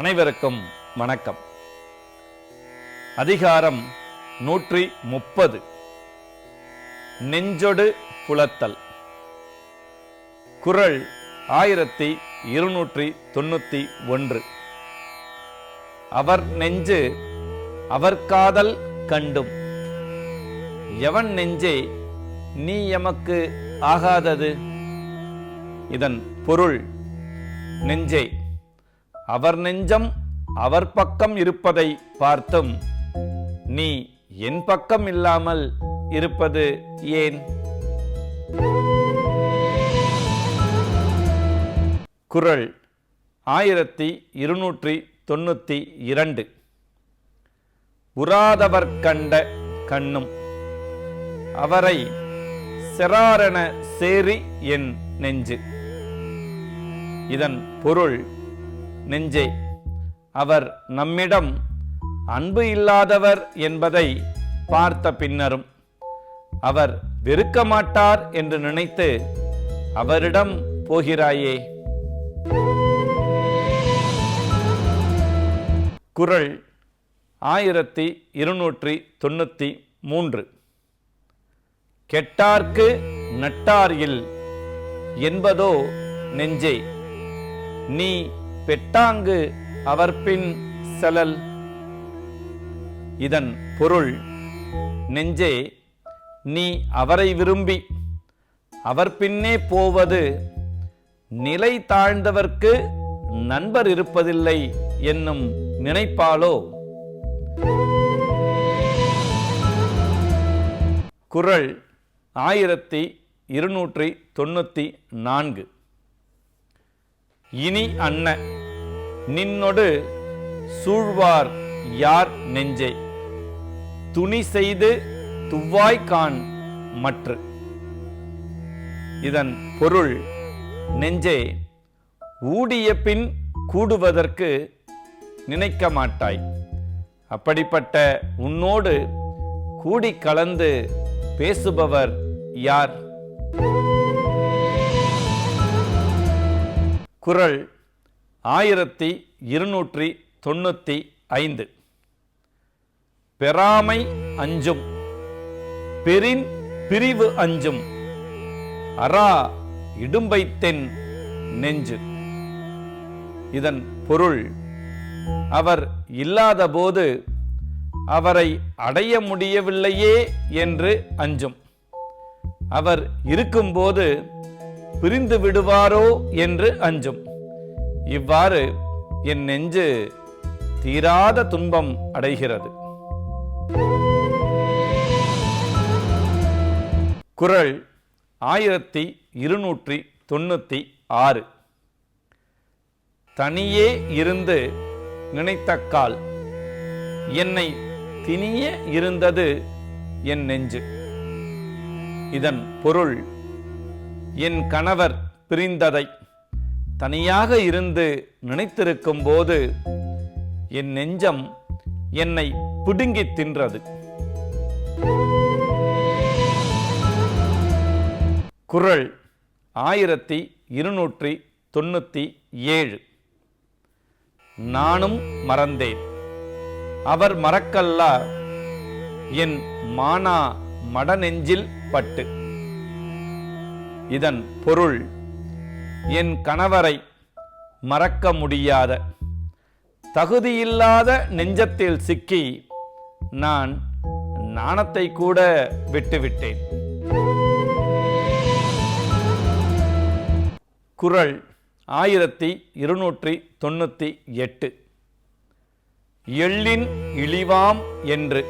அனைவருக்கும் வணக்கம். அதிகாரம் 130 நெஞ்சொடு புலத்தல். குறள் 1291. அவர் நெஞ்சு அவர் காதல் கண்டும், எவன் நெஞ்சே நீ எமக்கு ஆகாதது. இதன் பொருள், நெஞ்சே, அவர் நெஞ்சம் அவர் பக்கம் இருப்பதை பார்த்தும் நீ என் பக்கம் இல்லாமல் இருப்பது ஏன்? குறள் 1292. உறாதவர் கண்ட கண்ணும் அவரை செராரென சேரி என் நெஞ்சு. இதன் பொருள், நெஞ்சே, அவர் நம்மிடம் அன்பு இல்லாதவர் என்பதை பார்த்த பின்னரும் அவர் வெறுக்க மாட்டார் என்று நினைத்து அவரிடம் போகிறாயே. குறள் 1293. கெட்டார்க்கு நட்டார் இல் என்பதோ நெஞ்சே, நீ பெட்டாங்கு அவர்பின் செலல். இதன் பொருள், நெஞ்சே, நீ அவரை விரும்பி அவர் பின்னே போவது நிலை தாழ்ந்தவர்க்கு நண்பர் இருப்பதில்லை என்னும் நினைப்பாலோ? குறள் 1294. இனி அன்ன நின்னொடு சூழ்வார் யார் நெஞ்சே, துணி செய்து துவ்வாய்கான் மற்று. இதன் பொருள், நெஞ்சே, ஊடிய பின் கூடுவதற்கு நினைக்க மாட்டாய். அப்படிப்பட்ட உன்னோடு கூடி கலந்து பேசுபவர் யார்? குறள் 1295. பெறாமை அஞ்சும் பெரின் பிரிவு அஞ்சும் அரா இடும்பைத்தென் நெஞ்சு. இதன் பொருள், அவர் இல்லாத போது அவரை அடைய முடியவில்லையே என்று அஞ்சும், அவர் இருக்கும்போது பிரிந்து விடுவாரோ என்று அஞ்சும். இவ்வாறு என் நெஞ்சு தீராத துன்பம் அடைகிறது. குறள் 1296. தனியே இருந்து நினைத்தக்கால் என்னை திணிய இருந்தது என் நெஞ்சு. இதன் பொருள், என் கணவர் பிரிந்ததை தனியாக இருந்து நினைத்திருக்கும் போது என் நெஞ்சம் என்னை பிடுங்கி தின்றது. குறள் 1297. நானும் மறந்தேன் அவர் மறக்கல்லா என் மானா மடநெஞ்சில் பட்டு. இதன் பொருள், என் கணவரை மறக்க முடியாத தகுதியில்லாத நெஞ்சத்தில் சிக்கி நான் நாணத்தை கூட விட்டுவிட்டேன். குறள் 1298. எள்ளின் இழிவாம் என்று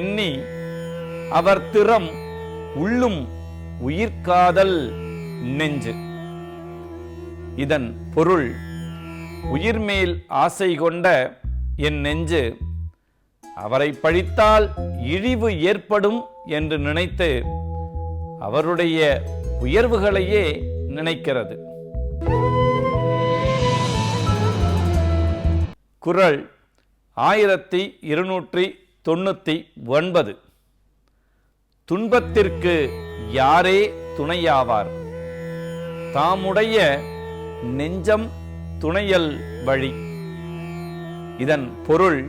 எண்ணி அவர் திறம் உள்ளும் உயிர்காதல் நெஞ்சு. இதன் பொருள், உயிர்மேல் ஆசை கொண்ட என் நெஞ்சு அவரை பழித்தால் இழிவு ஏற்படும் என்று நினைத்து அவருடைய உயர்வுகளையே நினைக்கிறது. குறள் 1299. துன்பத்திற்கு யாரே துணையாவார், தாமுடைய நெஞ்சம் துணையல் வழி. இதன் பொருள்,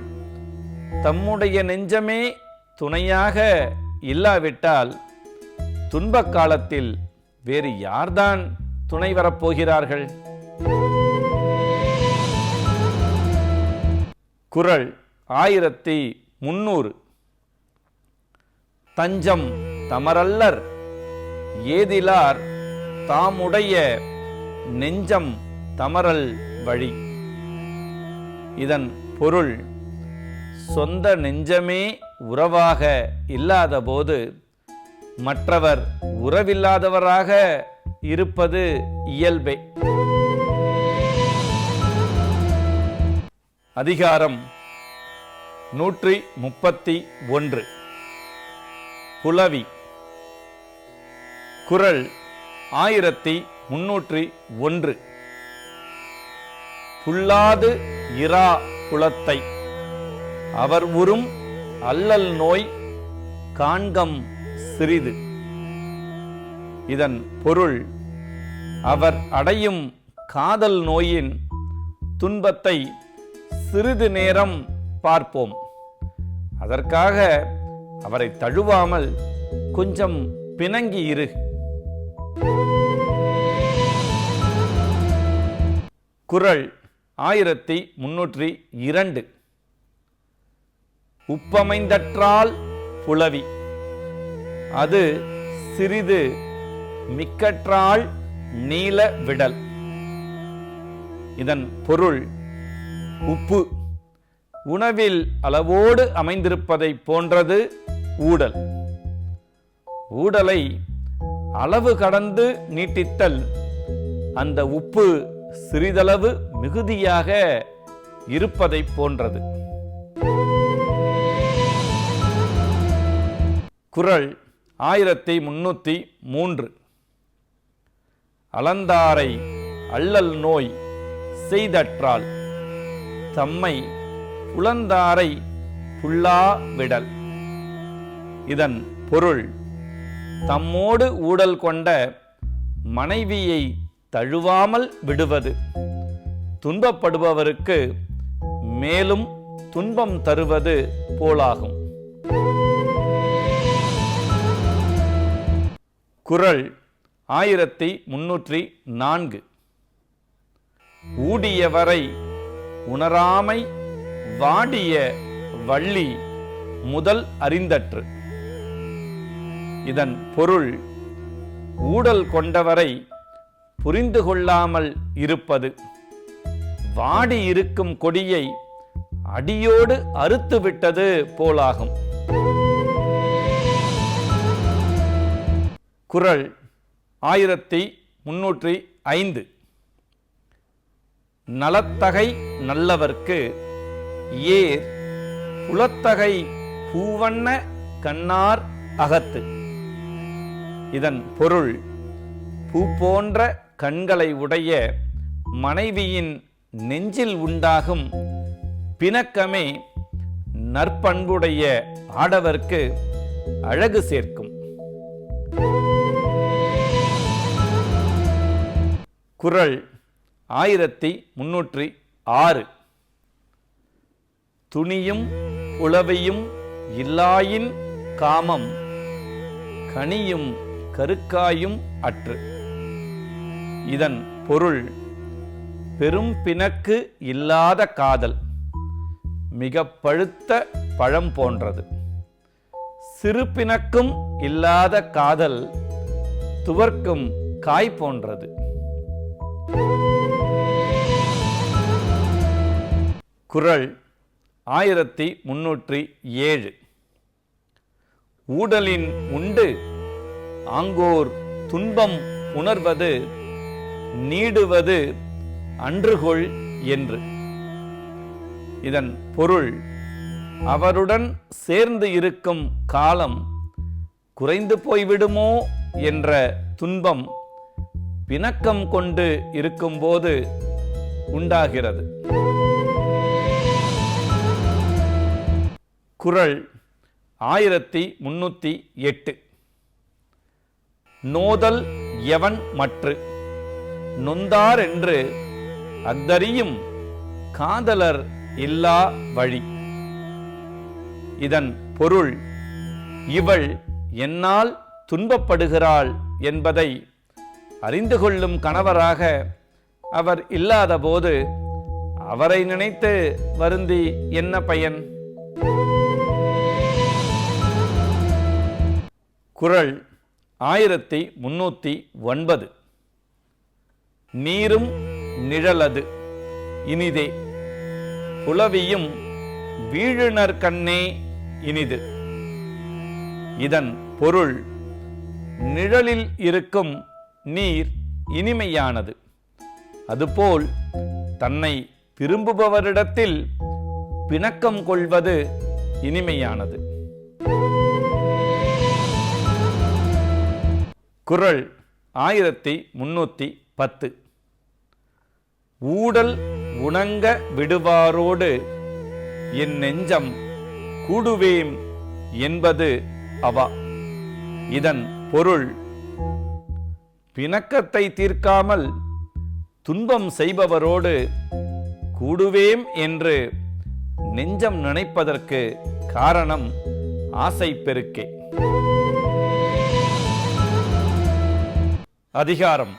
தம்முடைய நெஞ்சமே துணையாக இல்லாவிட்டால் துன்பக் காலத்தில் வேறு யார்தான் துணை வரப்போகிறார்கள்? குறள் 1300. தஞ்சம் தமரல்லர் ஏதிலார் தாமுடைய நெஞ்சம் தமரல் வழி. இதன் பொருள், சொந்த நெஞ்சமே உறவாக இல்லாதபோது மற்றவர் உறவில்லாதவராக இருப்பது இயல்பே. அதிகாரம் 131. புலவி. குறள் 1301. புல்லாது இரா புலத்தை அவர் உறும் அல்லல் நோய் காண்கம் சிறிது. இதன் பொருள், அவர் அடையும் காதல் நோயின் துன்பத்தை சிறிது நேரம் பார்ப்போம். அதற்காக அவரை தழுவாமல் கொஞ்சம் பிணங்கி இரு. குறள் 1302. உப்பமைந்தற்றால் புலவி, அது சிறிது மிக்கற்றால் நீல விடல். இதன் பொருள், உப்பு உணவில் அளவோடு அமைந்திருப்பதை போன்றது ஊடல். ஊடலை அளவு கடந்து நீட்டித்தல் அந்த உப்பு சிறிதளவு மிகுதியாக இருப்பதை போன்றது. குறள் 1303. அளந்தாரை அல்லல் நோய் செய்தற்றால் தம்மை புலந்தாரை புல்லா விடல். இதன் பொருள், தம்மோடு ஊடல் கொண்ட மனைவியை தழுவாமல் விடுவது துன்பப்படுபவருக்கு மேலும் துன்பம் தருவது போலாகும். குறள் 1304. ஊடியவரை உணராமை வாடிய வள்ளி முதல் அறிந்தற்று. இதன் பொருள், ஊடல் கொண்டவரை புரிந்து கொள்ளாமல் இருப்பது வாடி இருக்கும் கொடியை அடியோடு அறுத்துவிட்டது போலாகும். குறள் 1305. நலத்தகை நல்லவர்க்கு ஏர் புலத்தகை பூவண்ண கண்ணார் அகத்து. இதன் பொருள், பூ போன்ற கண்களை உடைய மனைவியின் நெஞ்சில் உண்டாகும் பிணக்கமே நற்பண்புடைய ஆடவர்க்கு அழகு சேர்க்கும். குறள் 1306. துணியும் புலவையும் இல்லாயின் காமம் கனியும் கருக்காயும் அற்று. இதன் பொருள், பெரும் பிணக்கு இல்லாத காதல் மிக பழுத்த பழம் போன்றது. சிறு பிணக்கும் இல்லாத காதல் துவர்க்கும் காய் போன்றது. குறள் 1307. ஊடலின் உண்டு ஆங்கோர் துன்பம் உணர்வது நீடுவது அன்றுகொள் என்று. இதன் பொருள், அவருடன் சேர்ந்து இருக்கும் காலம் குறைந்து போய்விடுமோ என்ற துன்பம் பிணக்கம் கொண்டு இருக்கும்போது உண்டாகிறது. குறள் 1308. நோதல் எவன் மற்று நொந்தார் என்று அக்தரியும் காதலர் இல்லா வழி. இதன் பொருள், இவள் என்னால் துன்பப்படுகிறாள் என்பதை அறிந்து கொள்ளும் கணவராக அவர் இல்லாத போது அவரை நினைத்து வருந்தி என்ன பயன்? குறள் 1309. நீரும் நிழலது இனிதே, புலவியும் வீழுநர் கண்ணே இனிது. இதன் பொருள், நிழலில் இருக்கும் நீர் இனிமையானது, அதுபோல் தன்னை விரும்புபவரிடத்தில் பிணக்கம் கொள்வது இனிமையானது. குறள் 1310. ஊடல் உணங்க விடுவாரோடு என் நெஞ்சம் கூடுவேம் என்பது அவா. இதன் பொருள், பிணக்கத்தை தீர்க்காமல் துன்பம் செய்பவரோடு கூடுவேம் என்று நெஞ்சம் நினைப்பதற்கு காரணம் ஆசை பெருக்கே. அதிகாரம்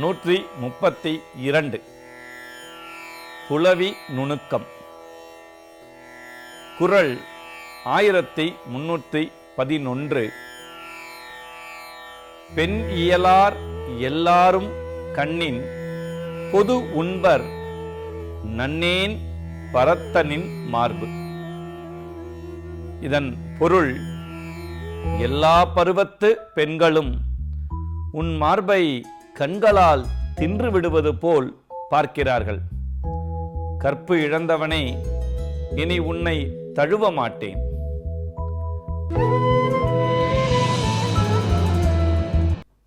132. புலவி நுணுக்கம். குறள் 1311. பெண் இயலார் எல்லாரும் கண்ணின் பொது உண்பர் நன்னேன் பரத்தனின் மார்பு. இதன் பொருள், எல்லா பருவத்து பெண்களும் உன் மார்பை கண்களால் தின்று விடுவது போல் பார்க்கிறார்கள். கற்பு இழந்தவனே, இனி உன்னை தழுவ மாட்டேன்.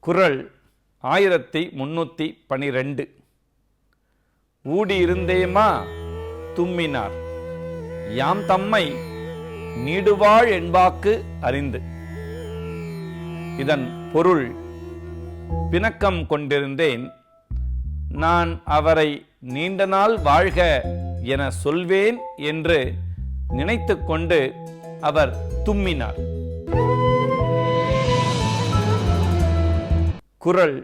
குறள் 1312. ஊடியிருந்தேமா தும்மினார், யாம் தம்மை நீடுவாழ் என்பாக்கு அறிந்து. இதன் பொருள், பிணக்கம் கொண்டிருந்தேன், நான் அவரை நீண்ட நாள் வாழ்க என சொல்வேன் என்று நினைத்து கொண்டு அவர் தும்மினார். குறள்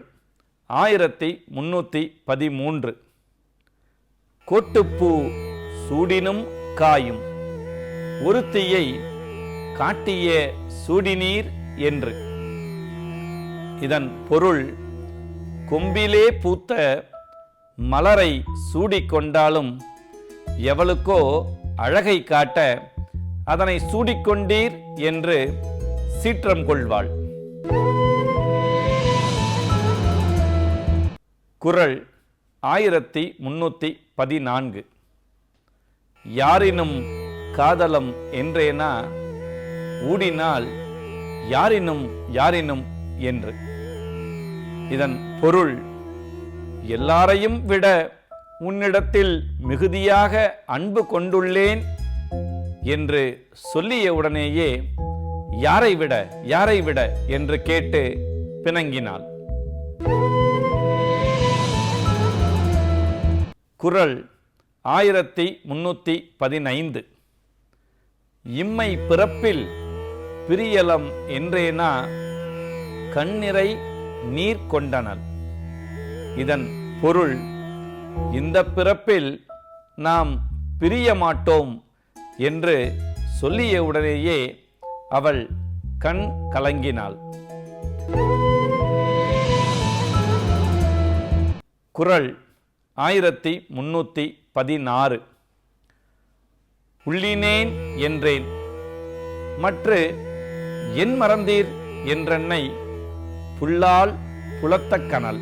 1313. கோட்டுப்பூ சூடினும் காயும், ஒருத்தியை காட்டிய சூடினீர் என்று. இதன் பொருள், கொம்பிலே பூத்த மலரை சூடிக்கொண்டாலும் எவளுக்கோ அழகை காட்ட அதனை சூடிக்கொண்டீர் என்று சீற்றம் கொள்வாள். குறள் 1314. யாரினும் காதலம் என்றேனா ஊடினால் யாரினும் யாரினும் என்று. இதன் பொருள், எல்லாரையும் விட உன்னிடத்தில் மிகுதியாக அன்பு கொண்டுள்ளேன் என்று சொல்லிய உடனேயே யாரை விட யாரை விட என்று கேட்டு பிணங்கினாள். குறள் 1315. இம்மை பிறப்பில் பிரியலம் என்றேனா கண்ணிறை நீர் கொண்டனள். இதன் பொருள், இந்த பிறப்பில் நாம் பிரிய மாட்டோம் என்று சொல்லிய உடனேயே அவள் கண் கலங்கினாள். குறள் 1316. உள்ளினேன் என்றேன், மற்ற என் மறந்தீர் என்றென்னை புல்லால் புலத்த கனல்.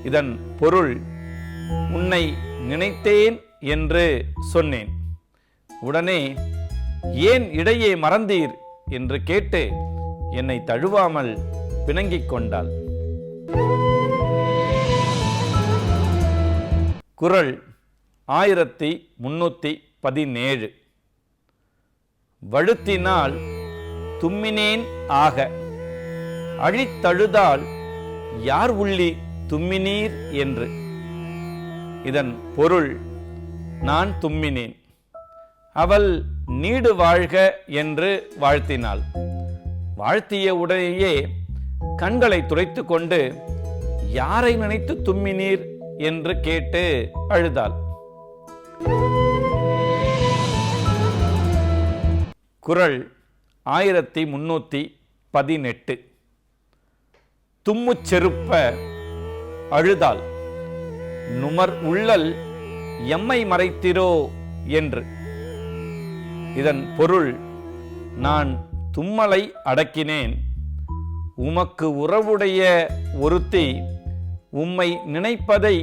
இதன் பொருள், உன்னை நினைத்தேன் என்று சொன்னேன், உடனே ஏன் இடையே மறந்தீர் என்று கேட்டு என்னை தழுவாமல் பிணங்கிக் கொண்டாள். குறள் 1317. வழுத்தினால் தும்மினேன் ஆக, அழித்தழுதால் யார் உள்ளி தும்மினீர் என்று. இதன் பொருள், நான் தும்மினேன். அவள் நீடு வாழ்க என்று வாழ்த்தினாள். வாழ்த்திய உடனேயே கண்களை துடைத்து கொண்டு, யாரை நினைத்து தும்மினீர் என்று கேட்டு அழுதாள். குறள் 1318. தும்முச் செருப்ப அழுதாள், நுமர் உள்ளல் எம்மை மறைத்திரோ என்று. இதன் பொருள், நான் தும்மலை அடக்கினேன், உமக்கு உறவுடைய ஒருத்தி உம்மை நினைப்பதை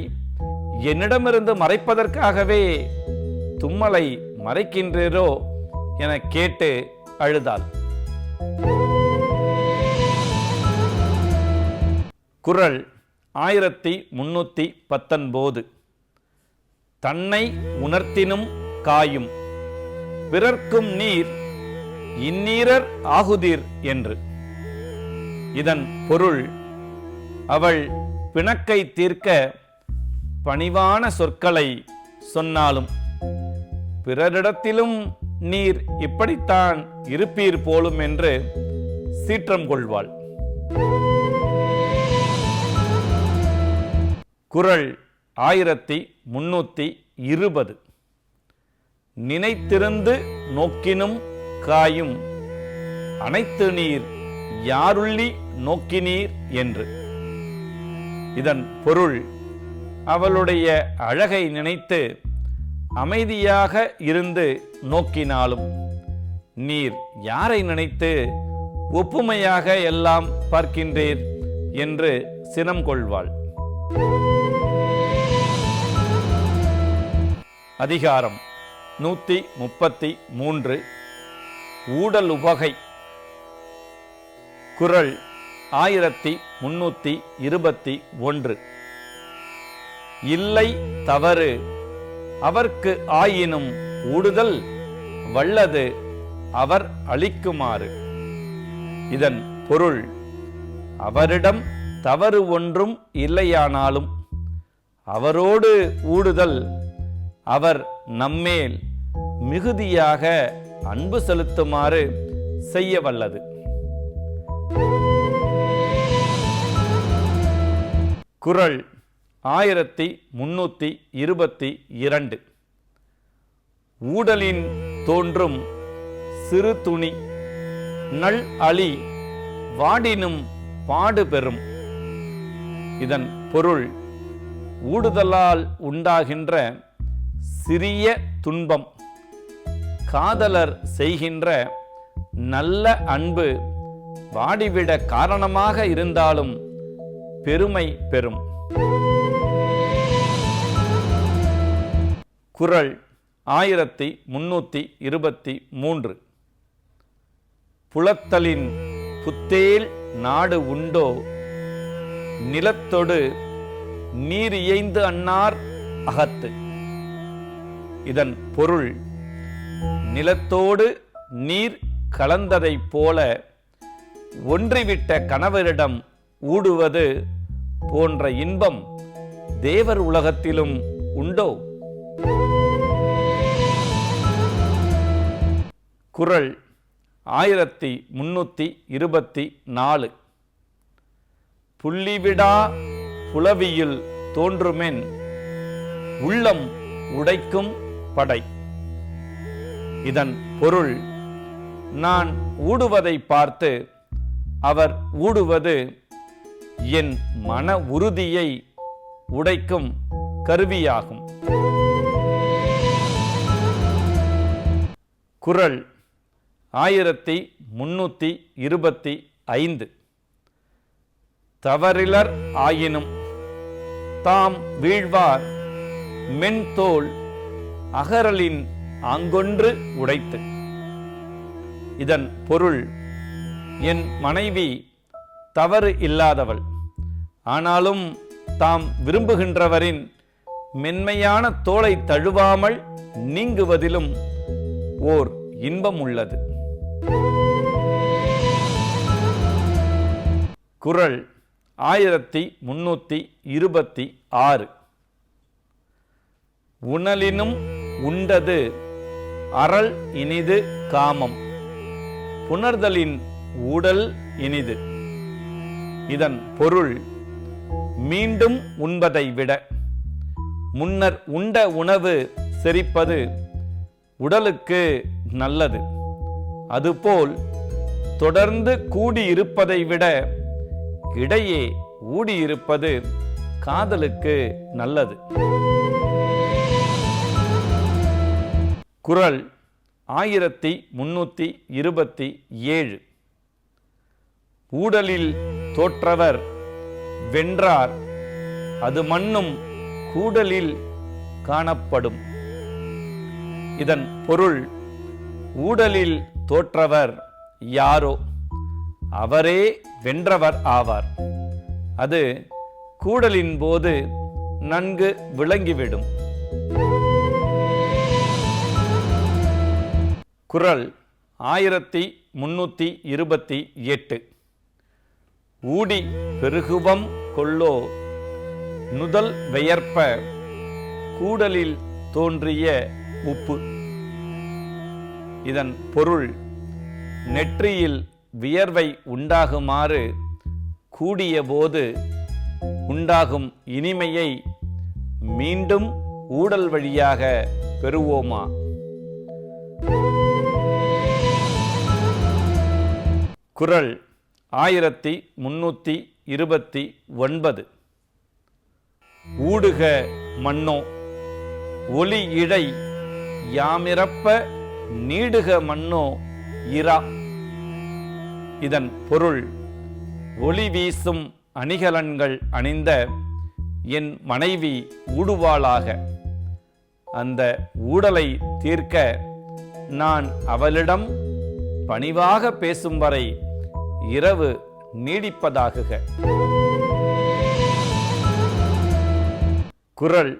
என்னிடமிருந்து மறைப்பதற்காகவே தும்மலை மறைக்கின்றீரோ என கேட்டு அழுதாள். குறள் 1319. தன்னை உணர்த்தினும் காயும் பிறர்க்கும் நீர் இந்நீரர் ஆகுதீர் என்று. இதன் பொருள், அவள் பிணக்கை தீர்க்க பணிவான சொற்களை சொன்னாலும் பிறரிடத்திலும் நீர் இப்படித்தான் இருப்பீர் போலும் என்று சீற்றம் கொள்வாள். குறள் 1320. நினைத்திருந்து நோக்கினும் காயும் அனைத்து நீர் யாருள்ளி நோக்கினீர் என்று. இதன் பொருள், அவளுடைய அழகை நினைத்து அமைதியாக இருந்து நோக்கினாலும் நீர் யாரை நினைத்து ஒப்புமையாக எல்லாம் பார்க்கின்றீர் என்று சினம் கொள்வாள். அதிகாரம் 133. ஊடல் உவகை. குறள் 1321. இல்லை தவறு அவர்க்கு ஆயினும் ஊடுதல் வல்லது அவர் அளிக்குமாறு. இதன் பொருள், அவரிடம் தவறு ஒன்றும் இல்லையானாலும் அவரோடு ஊடுதல் அவர் நம்மேல் மிகுதியாக அன்பு செலுத்துமாறு செய்ய வல்லது. குறள் 1322. ஊடலின் தோன்றும் சிறு துணி நல் அழி வாடினும் பாடு பெறும். இதன் பொருள், ஊடுதலால் உண்டாகின்ற சிறிய துன்பம் காதலர் செய்கின்ற நல்ல அன்பு வாடிவிட காரணமாக இருந்தாலும் பெருமை பெறும். குறள் 1323. புலத்தலின் புத்தேல் நாடு உண்டோ நிலத்தொடு நீர் இயைந்து அன்னார் அகத்து. இதன் பொருள், நிலத்தோடு நீர் கலந்ததைப் போல ஒன்றிவிட்ட கணவரிடம் ஊடுவது போன்ற இன்பம் தேவர் உலகத்திலும் உண்டோ? குறள் 1324. புள்ளிவிடா புலவியில் தோன்றுமென் உள்ளம் உடைக்கும் படை. இதன் பொருள், நான் ஊடுவதை பார்த்து அவர் ஊடுவது என் மன உறுதியை உடைக்கும் கருவியாகும். குறள் 1325. தவறிலர் ஆயினும் தாம் வீழ்வார் மென்தோல் அகரலின் ஆங்கொன்று உடைத்து. இதன் பொருள், என் மனைவி தவறு இல்லாதவள், ஆனாலும் தாம் விரும்புகின்றவரின் மென்மையான தோளை தழுவாமல் நீங்குவதிலும் ஓர் இன்பம் உள்ளது. குறள் 1326. உணலினும் உண்டது அறல் இனிது காமம், புணர்தலின் ஊடல் இனிது. இதன் பொருள், மீண்டும் உண்பதை விட முன்னர் உண்ட உணவு செரிப்பது உடலுக்கு நல்லது. அதுபோல் தொடர்ந்து கூடியிருப்பதை விட இடையே ஊடியிருப்பது காதலுக்கு நல்லது. குறள் 1327. ஊடலில் தோற்றவர் வென்றார், அது மன்னும் கூடலில் காணப்படும். இதன் பொருள், ஊடலில் தோற்றவர் யாரோ அவரே வென்றவர் ஆவார். அது கூடலின் போது நன்கு விளங்கிவிடும். குறள் 1328. ஊடி பெருகுவம் கொள்ளோ நுதல் வெயற்ப கூடலில் தோன்றிய உப்பு. இதன் பொருள், நெற்றியில் வியர்வை உண்டாகுமாறு கூடிய போது உண்டாகும் இனிமையை மீண்டும் ஊடல் வழியாக பெறுவோமா? குறள் 1329. ஊடுக மன்னோ ஒளி இழை யாமிரப்ப நீடுக மன்னோ இரா. இதன் பொருள், ஒளி வீசும் அணிகலன்கள் அணிந்த என் மனைவி ஊடுவாளாக. அந்த ஊடலை தீர்க்க நான் அவளிடம் பணிவாக பேசும் வரை இரவு நீடிப்பதாகுக. குறள்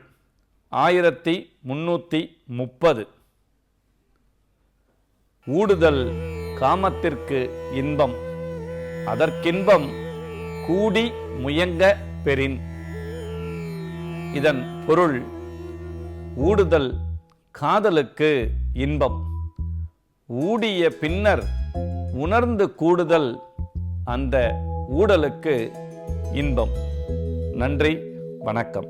1330. ஊடுதல் காமத்திற்கு இன்பம், அதற்கின்பம் கூடி முயங்க பெறின். இதன் பொருள், ஊடுதல் காதலுக்கு இன்பம், ஊடிய பின்னர் உணர்ந்து கூடுதல் அந்த ஊடலுக்கு இன்பம். நன்றி, வணக்கம்.